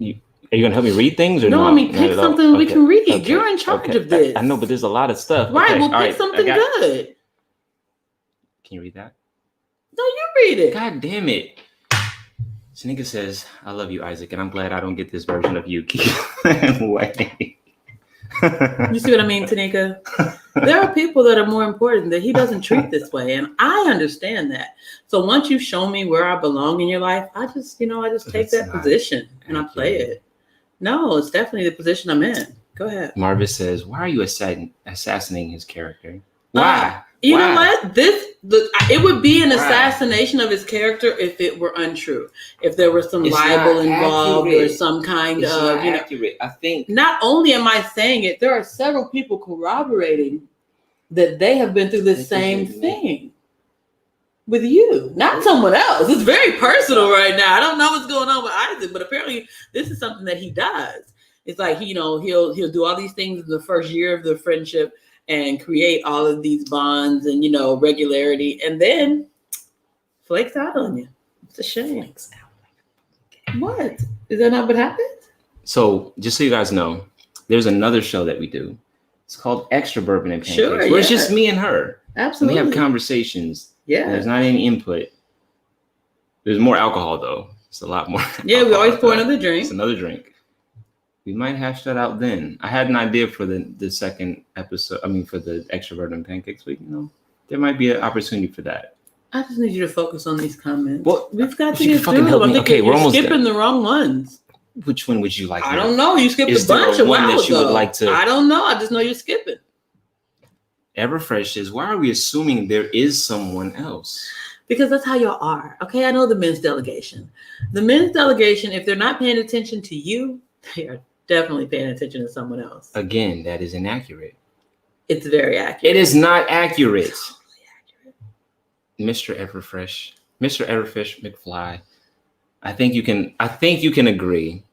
Are you gonna help me read things or no? I mean, pick something we can read. Okay. You're in charge of this. I know, but there's a lot of stuff. Right. Okay. Well, pick something good. Can you read that? No, you read it. God damn it. Tanika says, I love you, Isaac, and I'm glad I don't get this version of you. Away. You see what I mean, Tanika? There are people that are more important that he doesn't treat this way, and I understand that. So once you've shown me where I belong in your life, I just take that position and I play it. No, it's definitely the position I'm in. Go ahead. Marvis says, why are you assassinating his character? Why? You know what? This it would be an Wow. assassination of his character if it were untrue. If there was some It's libel not involved or accurate. some kind It's of, not accurate. I think not only am I saying it, there are several people corroborating that they have been through this same thing with you, not someone else. It's very personal right now. I don't know what's going on with Isaac, but apparently this is something that he does. It's like, he'll do all these things in the first year of the friendship and create all of these bonds and, regularity, and then flakes out on you. It's a shame. What? Is that not what happens? so. Just so you guys know, there's another show that we do. It's called Extra Bourbon and Pancakes, Sure, where it's yeah. just me and her. And Absolutely. we have conversations. Yeah. There's not any input. There's more alcohol though. It's a lot more. Yeah, we always pour alcohol. another drink. It's another drink. We might hash that out then. I had an idea for the second episode. I mean, for the Extra Bourbon and Pancakes week. There might be an opportunity for that. I just need you to focus on these comments. Well, We've got to you get can fucking through help them. I me. think Okay, you're we're almost skipping the wrong ones. Which one would you like? I don't know. You skipped Is a there bunch a one while that you would ago. like to- I don't know. I just know you're skipping. Everfresh says, why are we assuming there is someone else? Because that's how y'all are. Okay, I know the men's delegation. The men's delegation, if they're not paying attention to you, they are definitely paying attention to someone else. Again, that is inaccurate. It's very accurate. It is not accurate. Totally accurate. Mr. Everfresh, Mr. Everfish McFly. I think you can agree,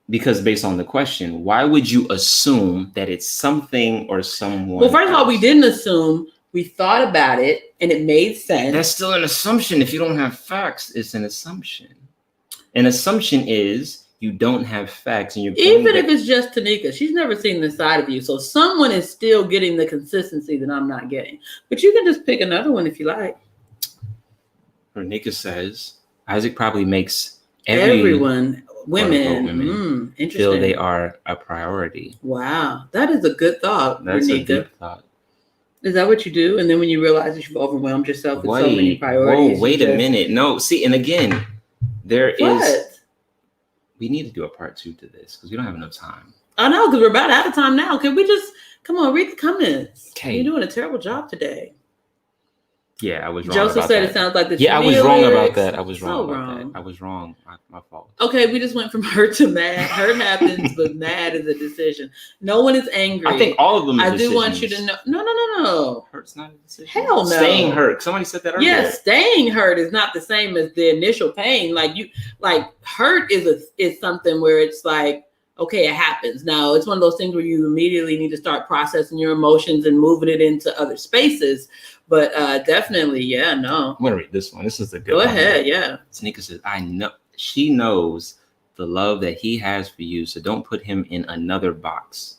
because based on the question, why would you assume that it's something or someone? Well, first of all, we else? didn't assume. We thought about it, and it made sense. That's still an assumption. If you don't have facts, it's an assumption. An assumption is you don't have facts, and you're Even if it's just Tanika, she's never seen this side of you. So someone is still getting the consistency that I'm not getting. But you can just pick another one if you like. Renika says Isaac probably makes Everyone, women, women interesting. feel they are a priority. Wow, that is a good thought, That's a Renika. deep thought. Is that what you do? And then when you realize that you've overwhelmed yourself with so many priorities. Wait a minute. No, see, and again, there is. What? We need to do a part 2 to this because we don't have enough time. I know, because we're about out of time now. Can we just come on, read the comments? Okay. You're doing a terrible job today. Yeah, I was wrong. Joseph about said that. it sounds like the Yeah, I was Shania wrong about lyrics. that. I was So wrong about wrong. that. I was wrong. My fault. Okay, we just went from hurt to mad. Hurt happens, but mad is a decision. No one is angry. I think all of them. I do want you to know. No. Hurt's not a decision. Hell no. Staying hurt. Somebody said that earlier. Yes, staying hurt is not the same as the initial pain. Hurt is something where it's like, okay, it happens. Now it's one of those things where you immediately need to start processing your emotions and moving it into other spaces. But definitely, yeah, no. I'm gonna read this one. This is a good Go one. ahead, yeah. Sneaker says, I know she knows the love that he has for you, so don't put him in another box.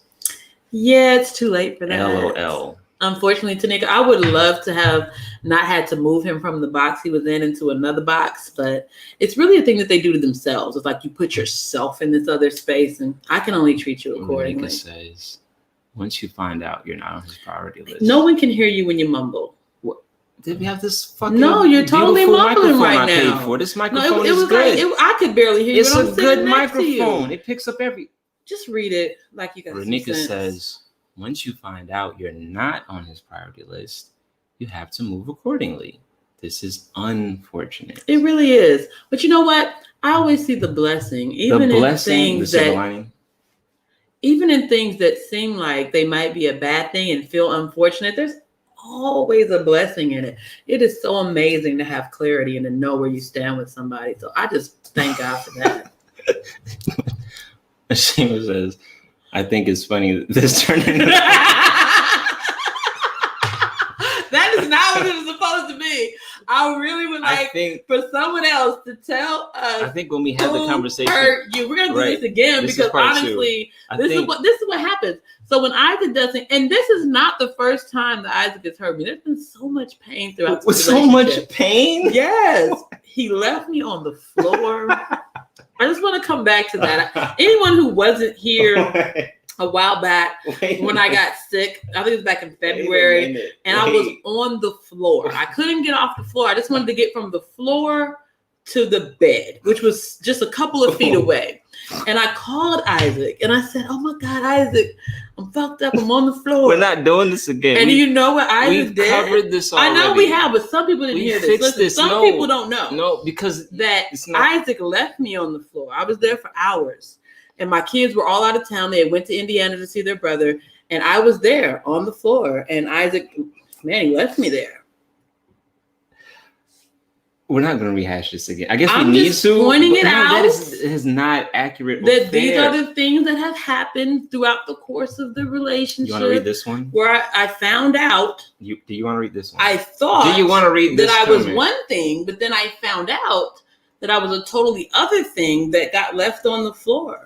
Yeah, it's too late for that. LOL. Unfortunately, Tanika, I would love to have not had to move him from the box he was in into another box, but it's really a thing that they do to themselves. It's like you put yourself in this other space, and I can only treat you accordingly. Monica says, once you find out you're not on his priority list. No one can hear you when you mumble. Did we have this fucking No, you're totally beautiful mumbling microphone right I paid now. for? This No, microphone it is was good. like I could barely hear you. It's but a I'm good sitting next to you. microphone. It picks up every. Just read it like you got some Renika sense. says, once you find out you're not on his priority list, you have to move accordingly. This is unfortunate. It really is. But you know what? I always see the blessing, even The in blessing, the things silver that, lining. even in things that seem like they might be a bad thing and feel unfortunate. There's always a blessing in it. It is so amazing to have clarity and to know where you stand with somebody. So I just thank God for that. Ashima says, I think it's funny that this turned into. That is not what it was supposed to be. I really would I like think for someone else to tell us. I think when we had the who conversation, hurt you. We're gonna do Right. this again This is because part two. honestly, I this think is what happens. So when Isaac doesn't, and this is not the first time that Isaac has hurt me. There's been so much pain throughout with this so much relationship. pain. Yes, he left me on the floor. I just want to come back to that. Anyone who wasn't here a while back when I got sick, I think it was back in February, and I was on the floor. I couldn't get off the floor. I just wanted to get from the floor to the bed, which was just a couple of feet away. And I called Isaac and I said, "Oh my God, Isaac, I'm fucked up. I'm on the floor." We're not doing this again. And you know what Isaac We've did? covered this already. I know we have, but some people didn't hear this. Fixed Listen, this. some people don't know. No, because that it's not. Isaac left me on the floor. I was there for hours. And my kids were all out of town. They went to Indiana to see their brother. And I was there on the floor. And Isaac, man, he left me there. We're not going to rehash this again. I guess I'm we need just to. pointing it out. That is not accurate. That these are the things that have happened throughout the course of the relationship. You want to read this one? Where I found out. Do you want to read this one? I thought. Do you want to read this? That I was one thing, but then I found out that I was a totally other thing that got left on the floor.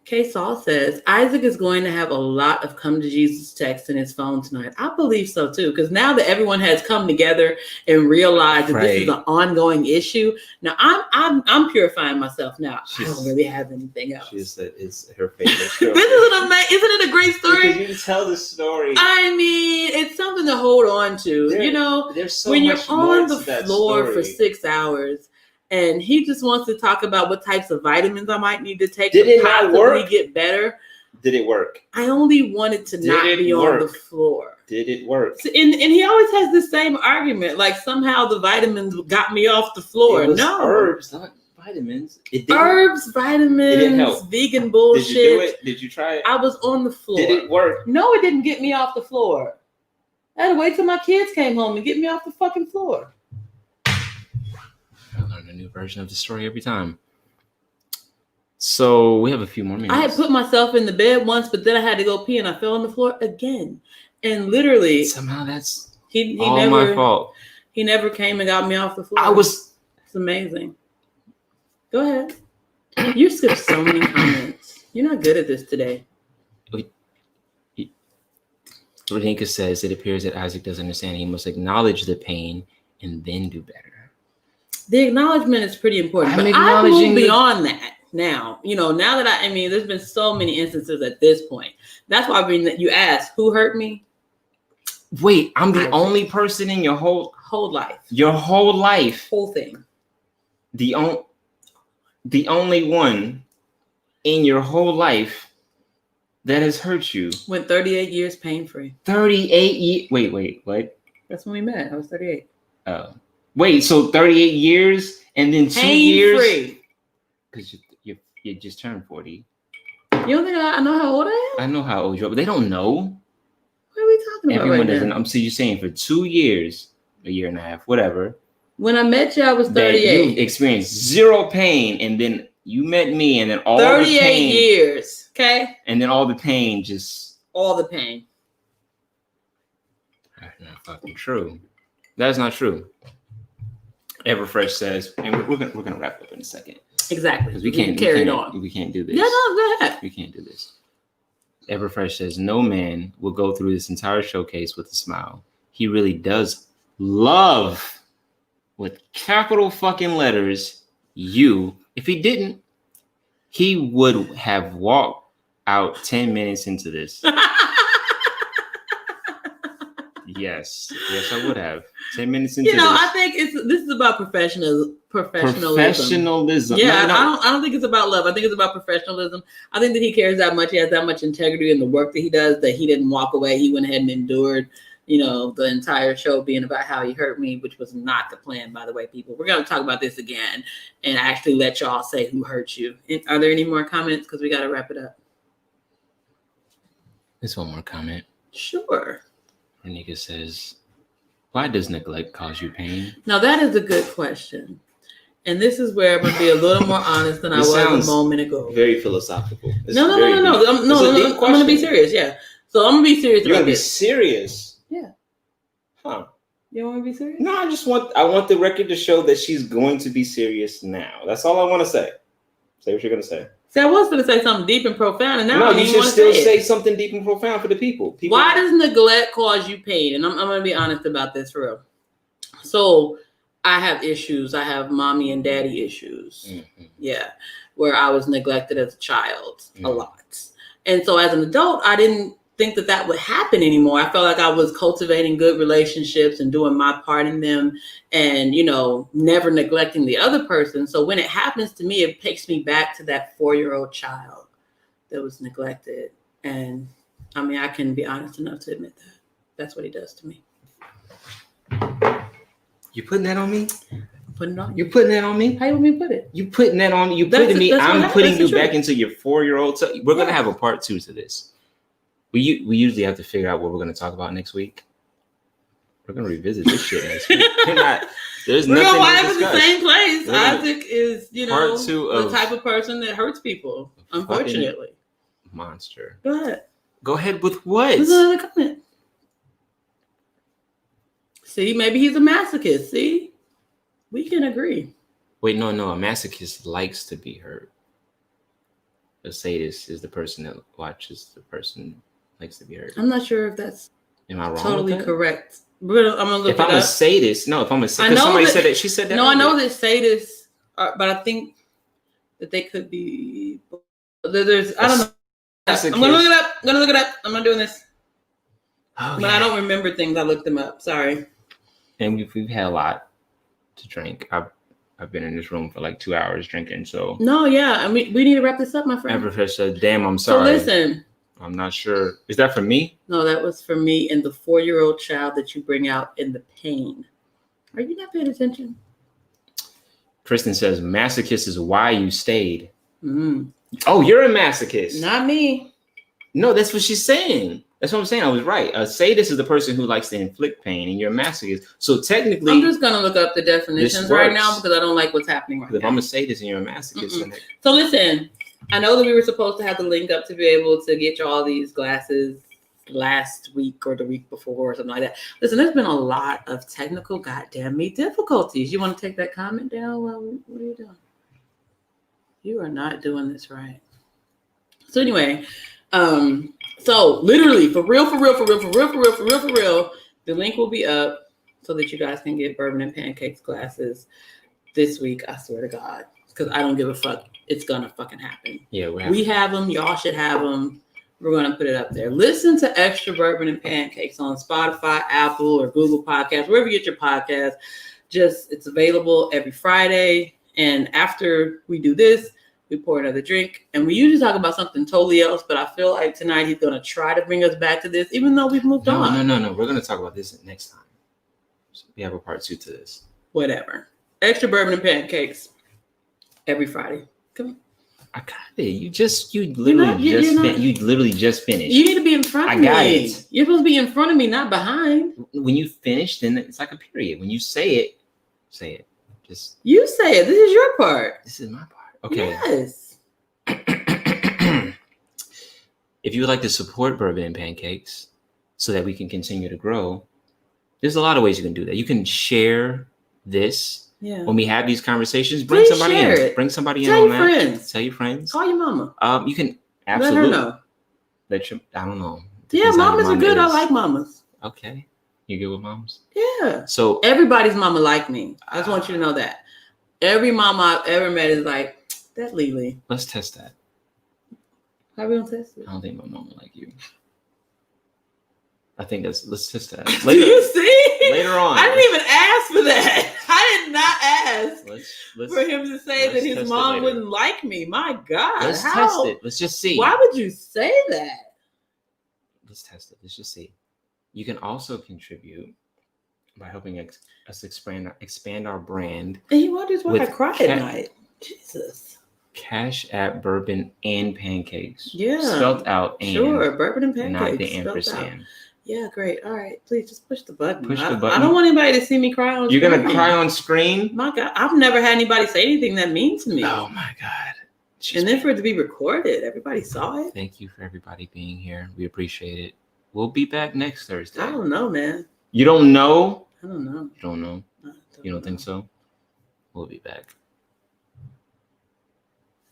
K. Saul says, Isaac is going to have a lot of come to Jesus texts in his phone tonight. I believe so too, because now that everyone has come together and realized that this is an ongoing issue, now I'm purifying myself now. I don't really have anything else. She said it's her favorite story. This is an amazing, isn't it a great story? Because you tell the story. I mean, it's something to hold on to. There's so when you're much more on the to floor that for story. 6 hours. And he just wants to talk about what types of vitamins I might need to take to possibly work? Get better. Did it work? I only wanted to not be on the floor. Did it work? And he always has the same argument, like somehow the vitamins got me off the floor. It was no, herbs, not vitamins. Herbs, vitamins, it didn't help. Vegan bullshit. Did you do it? Did you try it? I was on the floor. Did it work? No, it didn't get me off the floor. I had to wait till my kids came home and get me off the fucking floor. I learn a new version of the story every time. So we have a few more minutes. I had put myself in the bed once, but then I had to go pee and I fell on the floor again. And literally, somehow that's he all never, my fault. He never came and got me off the floor. It's amazing. Go ahead. You skipped so many comments. You're not good at this today. Rodinka says, it appears that Isaac doesn't understand. He must acknowledge the pain and then do better. The acknowledgement is pretty important. But I move beyond that now. Now that I mean, there's been so many instances at this point. That's why you asked, who hurt me? Wait, I'm the only person in your whole life. Your whole life. Whole thing. The only one in your whole life that has hurt you. Went 38 years pain-free. 38 years. Wait, what? That's when we met. I was 38. Oh. Wait, so 38 years and then 2 years? Pain-free. Because you just turned 40. You don't think I know how old I am? I know how old you are, but they don't know. What are we talking about? Everyone doesn't know. So you're saying for 2 years, a year and a half, whatever. When I met you, I was 38. You experienced zero pain, and then you met me, and then all the pain. 38 years, okay? And then all the pain just... All the pain. That's not fucking true. That's not true. Everfresh says, and we're gonna wrap up in a second. Exactly. Because we can't do this. Yeah, no, go ahead. We can't do this. Everfresh says, no man will go through this entire showcase with a smile. He really does love, with capital fucking letters, you. If he didn't, he would have walked out 10 minutes into this. Yes, I would have. 10 minutes into this. I think this is about professionalism. Yeah, no. I don't think it's about love. I think it's about professionalism. I think that he cares that much. He has that much integrity in the work that he does that he didn't walk away. He went ahead and endured, the entire show being about how he hurt me, which was not the plan, by the way, people. We're going to talk about this again and actually let y'all say who hurt you. Are there any more comments? Because we got to wrap it up. There's one more comment. Sure. Renika says, why does neglect cause you pain? Now, that is a good question. And this is where I'm going to be a little more honest than I was a moment ago. Very philosophical. No. I'm going to be serious. Yeah. So I'm going to be serious. You're going to be serious? Yeah. Huh. You want me to be serious? No, I want the record to show that she's going to be serious now. That's all I want to say. Say what you're going to say. See, I was going to say something deep and profound, and now you should still say something deep and profound for the people. Why does neglect cause you pain? And I'm going to be honest about this for real. So I have issues. I have mommy and daddy issues. Mm-hmm. Yeah, where I was neglected as a child a lot. And so as an adult, I didn't think that would happen anymore. I felt like I was cultivating good relationships and doing my part in them and, never neglecting the other person. So when it happens to me, it takes me back to that 4-year-old child that was neglected. And I can be honest enough to admit that. That's what he does to me. You putting that on me? I'm putting it on you. Putting that on me? How you want me to put it? You putting that on me? You putting me? I'm putting you back into your 4-year-old. We're gonna have a part 2 to this. We usually have to figure out what we're gonna talk about next week. We're gonna revisit this shit next week. There's we're nothing gonna wind to up in the same place. Isaac is, part 2 the type of person that hurts people. Unfortunately. Monster. Go ahead with what? There's another comment. See, maybe he's a masochist. See, we can agree. Wait, no. A masochist likes to be hurt. A sadist is the person that watches the person likes to be hurt. I'm not sure if that's am I wrong? Totally correct. I'm gonna look if I'm up. a sadist, no. If I'm a sadist, somebody said that. She said that. No, I know that sadists are, but I think that they could be. There's I don't know. I'm gonna look it up. I'm not doing this. Oh, but I don't remember things. I looked them up. Sorry. And we've had a lot to drink. I've been in this room for like 2 hours drinking. So no, yeah, we need to wrap this up, my friend. Ever said, damn, I'm sorry. So listen. I'm not sure. Is that for me? No, that was for me and the 4-year-old child that you bring out in the pain. Are you not paying attention? Kristen says, masochist is why you stayed. Mm. Oh, you're a masochist. Not me. No, that's what she's saying. That's what I'm saying. I was right. A sadist is the person who likes to inflict pain, and you're a masochist. So technically, I'm just gonna look up the definitions right now because I don't like what's happening right now. If I'm a sadist and you're a masochist, then so listen. I know that we were supposed to have the link up to be able to get you all these glasses last week or the week before or something like that. Listen, there's been a lot of technical goddamn me difficulties. You want to take that comment down? Well, what are you doing? You are not doing this right. So anyway, so literally for real, the link will be up so that you guys can get Bourbon and Pancakes glasses this week. I swear to God, because I don't give a fuck. It's gonna fucking happen. Yeah, we have them. Y'all should have them. We're gonna put it up there. Listen to Extra Bourbon and Pancakes on Spotify, Apple, or Google Podcasts, wherever you get your podcast. It's available every Friday. And after we do this, we pour another drink. And we usually talk about something totally else, but I feel like tonight he's gonna try to bring us back to this, even though we've moved on. No. We're gonna talk about this next time. So we have a part 2 to this. Whatever. Extra Bourbon and Pancakes every Friday. Come on. I got it. You literally just finished. You need to be in front of me. I got it. You're supposed to be in front of me, not behind. When you finish, then it's like a period. When you say it. Just you say it. This is your part. This is my part. Okay. Yes. If you would like to support Bourbon and Pancakes so that we can continue to grow, there's a lot of ways you can do that. You can share this. Yeah. When we have these conversations, bring somebody in. It. Bring somebody Tell in on your that. Friends. Tell your friends. Call your mama. You can absolutely let her know. I don't know. Yeah, mamas are good. I like mamas. Okay. You good with moms? Yeah. So everybody's mama like me. I just want you to know that. Every mama I've ever met is like, that Lily. Let's test that. How are we gonna test it? I don't think my mama like you. I think let's test that. Later, do you see? Later on. I didn't even ask for that. I did not ask for him to say that his mom wouldn't like me. My God. Let's test it. Let's just see. Why would you say that? Let's test it. Let's just see. You can also contribute by helping us expand our brand. And you wonders why I cry at night. Jesus. Cash App Bourbon and Pancakes. Yeah. Spelled out and. Sure, Bourbon and Pancakes. Not the ampersand. Yeah, great. All right. Please just push the button. Push the button. I don't want anybody to see me cry on screen. You're going to cry on screen? My God. I've never had anybody say anything that mean to me. Oh, my God. And then for it to be recorded, everybody saw it. Thank you for everybody being here. We appreciate it. We'll be back next Thursday. I don't know, man. You don't know? I don't know. You don't know? You don't think so? We'll be back.